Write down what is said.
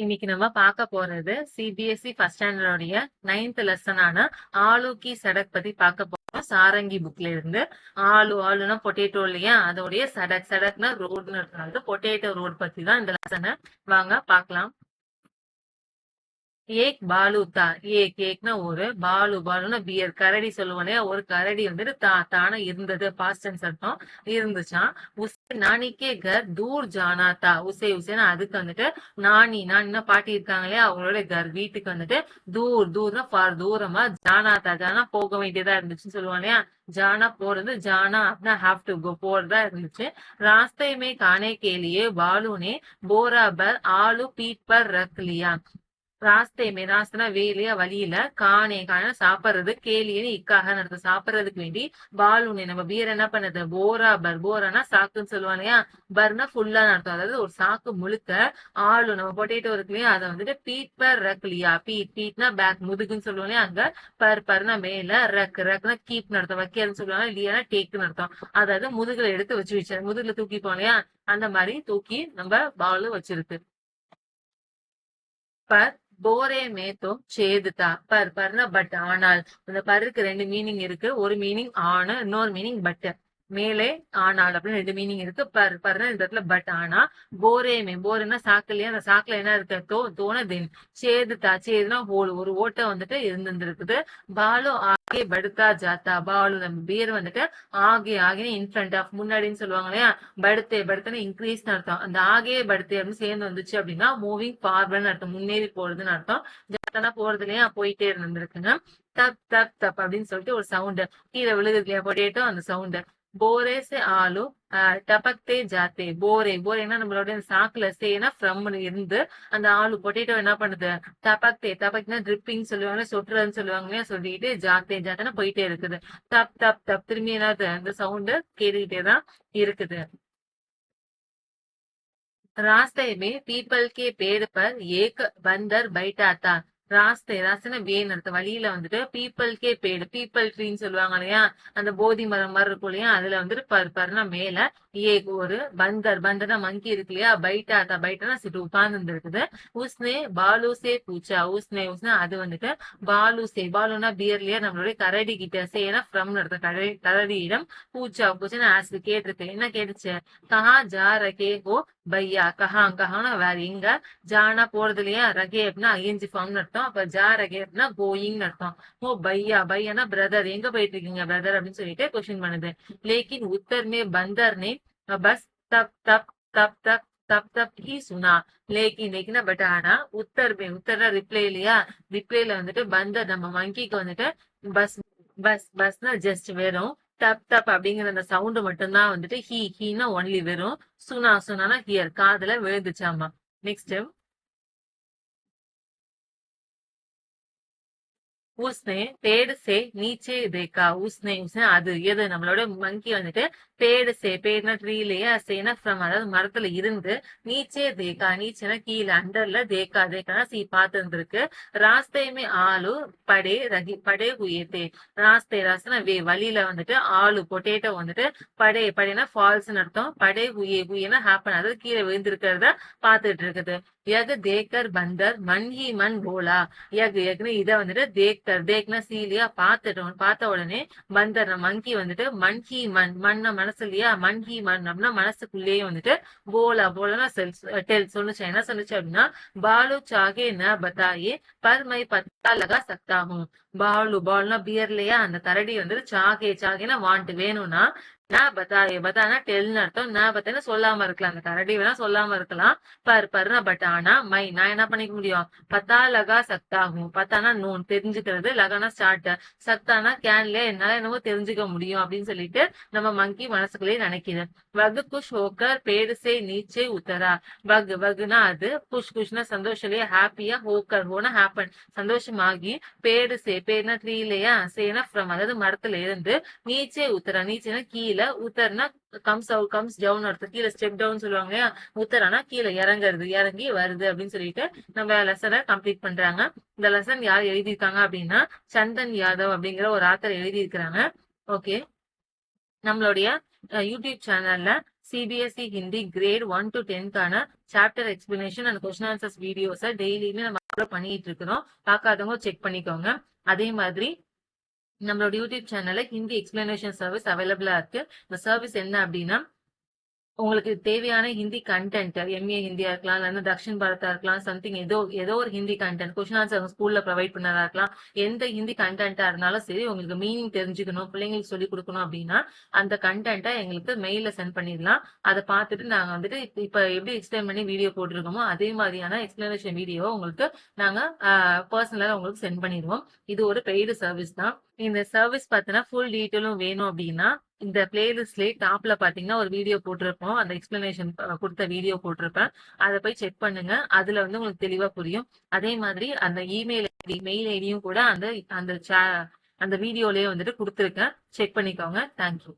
இன்னைக்கு நம்ம பார்க்க போறது சிபிஎஸ்இ ஃபர்ஸ்ட் ஸ்டாண்டர்டோடைய 9th லெசனான ஆலு கி சடக் பத்தி பார்க்க போறோம். சாரங்கி புக்ல இருந்து ஆலுனா பொட்டேட்டோ இல்லையா, அதோடைய சடக் சடக்னா ரோடுன்னு இருக்கிறது. பொட்டேட்டோ ரோடு பத்தி தான் இந்த லெசனை வாங்க பார்க்கலாம். ஏக் பாலு தா, ஏக்னா ஒரு, பாலுனா பியர், கரடி சொல்லுவோம் இல்லையா, ஒரு கரடி வந்துட்டு தான இருந்தது, பாஸ்ட் டென்ஸ் அர்த்தம், இருந்துச்சான். உசே நானிக்கே கர் தூர் ஜானா தா, உசேனா அதுக்கு வந்துட்டு நானின்னா பாட்டி இருக்காங்க இல்லையா, அவங்களோட கர் வீட்டுக்கு வந்துட்டு தூர்னா ஃபார் தூரமா, ஜானா போக வேண்டியதா இருந்துச்சுன்னு சொல்லுவாங்க இல்லையா. ஜானா போறது, ஜானா அப்படின்னா ஹாவ் டு கோ, போறதா இருந்துச்சு. ராஸ்தே மே கானே கே லியே பாலு நே போரா பர் ஆலு பீட் பர் ரக் லியா. ராஸ்தனா வேலையா வழியில, காண சாப்பிடுறது, கேலியன்னு இக்காக நடத்த சாப்பிடுறதுக்கு வேண்டி, பாலுனே நம்ம பீர் என்ன பண்ணது, போரானா சாக்குன்னு சொல்லுவாங்க இல்லையா, பர்னா ஃபுல்லா நடத்தும், அதாவது ஒரு சாக்கு முழுக்க நம்ம பொட்டேட்டோ இருக்கு இல்லையா, அதை வந்துட்டு பீட் பர் ரக்லியா, பீட்னா பேக் முதுகுன்னு சொல்லுவோம் இல்லையா, அங்க பர்னா மேல, ரக்னா கீப் நடத்தும், வைக்கிறதுன்னு சொல்லுவாங்க, இல்லையா டேக்குன்னு நடத்தும், அதாவது முதுகுல எடுத்து வச்சு முதுகுல தூக்கிப்போம் இல்லையா, அந்த மாதிரி தூக்கி நம்ம பாலு வச்சிருக்கு. பர் போரே மே தோ சேதுதா, பர்னா பட், ஆனால் இந்த பருக்கு ரெண்டு மீனிங் இருக்கு. ஒரு மீனிங் ஆணு, இன்னொரு மீனிங் பட். மேலே ஆனால் அப்படின்னு ரெண்டு மீனிங் இருக்கு. பர்னா இந்த இடத்துல பட், ஆனா போரேன்னா சாக்கு இல்லையா, அந்த சாக்குல என்ன இருக்கு, தோன தென் சேதுனா ஹோல், ஒரு ஓட்டை வந்துட்டு இருந்திருக்குது. பாலு ஆகே படுத்தா ஜாத்தா, பாலு நம்ம பேர் வந்துட்டு ஆகே இன்ஃப்ரண்ட் ஆஃப், முன்னாடின்னு சொல்லுவாங்க இல்லையா, படுத்தேன்னு இன்க்ரீஸ் அர்த்தம். அந்த ஆகே படுத்தே அப்படின்னு சேர்ந்து வந்துச்சு அப்படின்னா மூவிங் ஃபார்வர்ட்னு அர்த்தம், முன்னேறி போறதுன்னு அர்த்தம். ஜாத்தானா போறது இல்லையா, போயிட்டே இருந்திருக்குங்க. தப் தப் தப் அப்படின்னு சொல்லிட்டு ஒரு சவுண்ட் கீழே விழுகுது இல்லையா பொட்டேட்டோ, அந்த சவுண்ட். போரே சே ஆலு டபக்தே ஜாத்தே, போரேன்னா நம்மளோட சாக்குல, சேனா ஃப்ரம் இருந்து அந்த ஆலு பொட்டேட்டோ என்ன பண்ணுது, தபக்னா ட்ரிப்பிங் சொல்லுவாங்க, சொட்டுறதுன்னு சொல்லுவாங்க, சொல்லிட்டு ஜாத்தேன்னா போயிட்டே இருக்குது. தப் தப் தப் திரும்பி என்னது, அந்த சவுண்ட் கேட்டுக்கிட்டே தான் இருக்குது. रास्ते में पीपल के पेड़ पर एक बंदर बैठा था. ராஸ்தேனா வேன் அர்த்தம், வழியில வந்துட்டு பீப்பிள் கே பேடு, பீப்பிள் ட்ரீன்னு சொல்லுவாங்க இல்லையா, அந்த போதி மரம் மாதிரி இருக்கும் இல்லையா, அதுல வந்துட்டு பர்னா மேல, ஒரு பந்தர்னா மங்கி இருக்கு இல்லையா, பைட்டானா சிட்டு உட்கார்ந்து இருக்குது. உஸ்னே பாலு சே பூச்சா, உஸ்னே அது வந்துட்டு பாலுனா பியர்லயே நம்மளுடைய கரடி கிட்ட, சேனா ஃப்ரம் அர்த்தம், கரடியிடம், பூச்சான்னு ஆஸ்க் கேட்டிருக்கு. என்ன கேட்டுச்சு, கஹா ஜா ரகே ஹோ பையா, கஹானா வேற எங்க, ஜானா போறது இல்லையா, ரகே அப்படின்னா ஐஎன்ஜி ஃபார்ம்னு அர்த்தம், அப்ப ஜா ரகே அப்படின்னா கோயிங்னு அர்த்தம். ஓ பையானா பிரதர், எங்க போயிட்டு இருக்கீங்க பிரதர் அப்படின்னு சொல்லிட்டு கொஸ்டின் பண்ணுது. லேக்கின் உத்தர் மே பந்தர் நே பஸ் தப் தப் தப் தப் தப் தப் ஹி சுனா. லேக்கினா பட், ஆனா உத்தர்னா ரிப்ளை இல்லையா, ரிப்ளைல வந்துட்டு பந்தர் நம்ம மங்கிக்கு வந்துட்டு பஸ் பஸ்னா ஜஸ்ட் வெறும், தப் தப் அப்படிங்கிற அந்த சவுண்ட் மட்டும்தான் வந்துட்டு ஹீனா ஒன்லி வெறும், சுனானா ஹியர் காதுல விழுந்துச்சாமா. நெக்ஸ்ட், उसने पेड़ से नीचे देखा. उसने அது எது, நம்மளோட மங்கி வந்துட்டு பேடுனா ட்ரீ இல்லையா, சேனா ஃப்ரம் அதாவது மரத்துல இருந்து, நீச்சேனா கீழே, அண்டர்ல தேக்கானா சி பார்த்து இருந்திருக்கு. ராஸ்தையுமே ஆளு படே உயர்த்தே, ராஸ்தனா வழியில வந்துட்டு, ஆளு பொட்டேட்டோ வந்துட்டு, படேனா ஃபால்ஸ் அர்த்தம், படே உயனா ஹாப்பன், அதாவது கீழே விழுந்திருக்கிறத பாத்துட்டு இருக்குது. யக் தேக்கர் பந்தர் மன் போலா. யக்னு இதை வந்துட்டு தேக்னா சீலியா, பார்த்த உடனே பந்தர் மங்கி வந்துட்டு மண்ண மனசு இல்லையா, மன் அப்படின்னா மனசுக்குள்ளேயே வந்துட்டு, போலானா சொல்லுச்சு. என்ன சொல்லுச்சு அப்படின்னா, பாலு சாகே ந பத்தாயே பர் மை பத்தா லகா சக்தா ஹூம். பாலுனா பியர் இல்லையா, அந்த கரடி வந்துட்டு சாகேனா வாண்ட் வேணும்னா, பத்தானா டெல்னு அர்த்தம், பத்தான சொல்லாம இருக்கலாம், அந்த கரடி வேணா சொல்லாம இருக்கலாம். பர்னா பட், ஆனா நான் என்ன பண்ணிக்க முடியும், பத்தா லகா சக்தாகும், பத்தானா நோன் தெரிஞ்சுக்கிறது, லகானா ஸ்டார்ட், சக்தானா கேன்ல என்னால என்னவோ தெரிஞ்சுக்க முடியும் அப்படின்னு சொல்லிட்டு நம்ம மங்கி மனசுக்குள்ளேயே நினைக்குது. வகு குஷ் ஹோக்கர் பேடு சே நீச்சே உத்தரா. வகுனா அது, குஷ்னா சந்தோஷம் இல்லையா, ஹாப்பியா, ஹோனா ஹாப்பன் சந்தோஷமாகி, பேடுனா ட்ரீ இல்லையா, சேனா ஃப்ரம் அதாவது மரத்துல இருந்து, நீச்சேனா கீழே, உத்தர்னா கம்ஸ் டவுன் அர்த்தம், கீழே ஸ்டெப் டவுன் சொல்லுவாங்க இல்லையா, உத்தரானா கீழே இறங்கி வருது அப்படின்னு சொல்லிட்டு நம்ம லெசனை கம்ப்ளீட் பண்றாங்க. இந்த லெசன் யார் எழுதியிருக்காங்க அப்படின்னா, சந்தன் யாதவ் அப்படிங்கிற ஒரு ஆத்தர் எழுதி இருக்கிறாங்க. ஓகே, நம்மளுடைய யூடியூப் சேனல்ல சிபிஎஸ்இ ஹிந்தி கிரேட் 1 to 10க்கான chapter explanation and question answers வீடியோஸை டெய்லியுமே நம்ம அப்லோட் பண்ணிட்டு இருக்கிறோம். பார்க்காதவங்க செக் பண்ணிக்கோங்க. அதே மாதிரி நம்மளோட யூடியூப் சேனல்ல ஹிந்தி எக்ஸ்பிளனேஷன் சர்வீஸ் அவைலபிளா இருக்கு. இந்த சர்வீஸ் என்ன அப்படின்னா, உங்களுக்கு தேவையான ஹிந்தி கண்டென்ட், எம்ஏ ஹிந்தியா இருக்கலாம், இல்லைன்னா தக்ஷின் பாரதா இருக்கலாம், சம்திங் ஏதோ ஒரு ஹிந்தி கண்டென்ட், கொஸ்டின் ஆன்சர் ஸ்கூல்ல ப்ரொவைட் பண்ணதா இருக்கலாம், எந்த ஹிந்தி கண்டென்ட்டா இருந்தாலும் சரி, உங்களுக்கு மீனிங் தெரிஞ்சுக்கணும், பிள்ளைங்களுக்கு சொல்லி கொடுக்கணும் அப்படின்னா அந்த கண்டென்ட்டை எங்களுக்கு மெயில சென்ட் பண்ணிடலாம். அதை பார்த்துட்டு நாங்க வந்துட்டு இப்ப எப்படி எக்ஸ்பிளைன் பண்ணி வீடியோ போட்டிருக்கோமோ அதே மாதிரியான எக்ஸ்பிளனேஷன் வீடியோ உங்களுக்கு நாங்க பர்சனலா உங்களுக்கு சென்ட் பண்ணிடுவோம். இது ஒரு பெய்டு சர்வீஸ் தான். இந்த சர்வீஸ் பார்த்தீங்கன்னா ஃபுல் டீட்டெயிலும் வேணும் அப்படின்னா இந்த பிளேலிஸ்ட்லயே டாப்ல பாத்தீங்கன்னா ஒரு வீடியோ போட்டிருப்போம். அந்த எக்ஸ்பிளனேஷன் கொடுத்த வீடியோ போட்டிருப்பேன். அதை போய் செக் பண்ணுங்க. அதுல வந்து உங்களுக்கு தெளிவா புரியும். அதே மாதிரி அந்த மெயில் ஐடியும் கூட அந்த அந்த வீடியோலயே வந்துட்டு கொடுத்துருக்கேன். செக் பண்ணிக்கோங்க. தேங்க்யூ.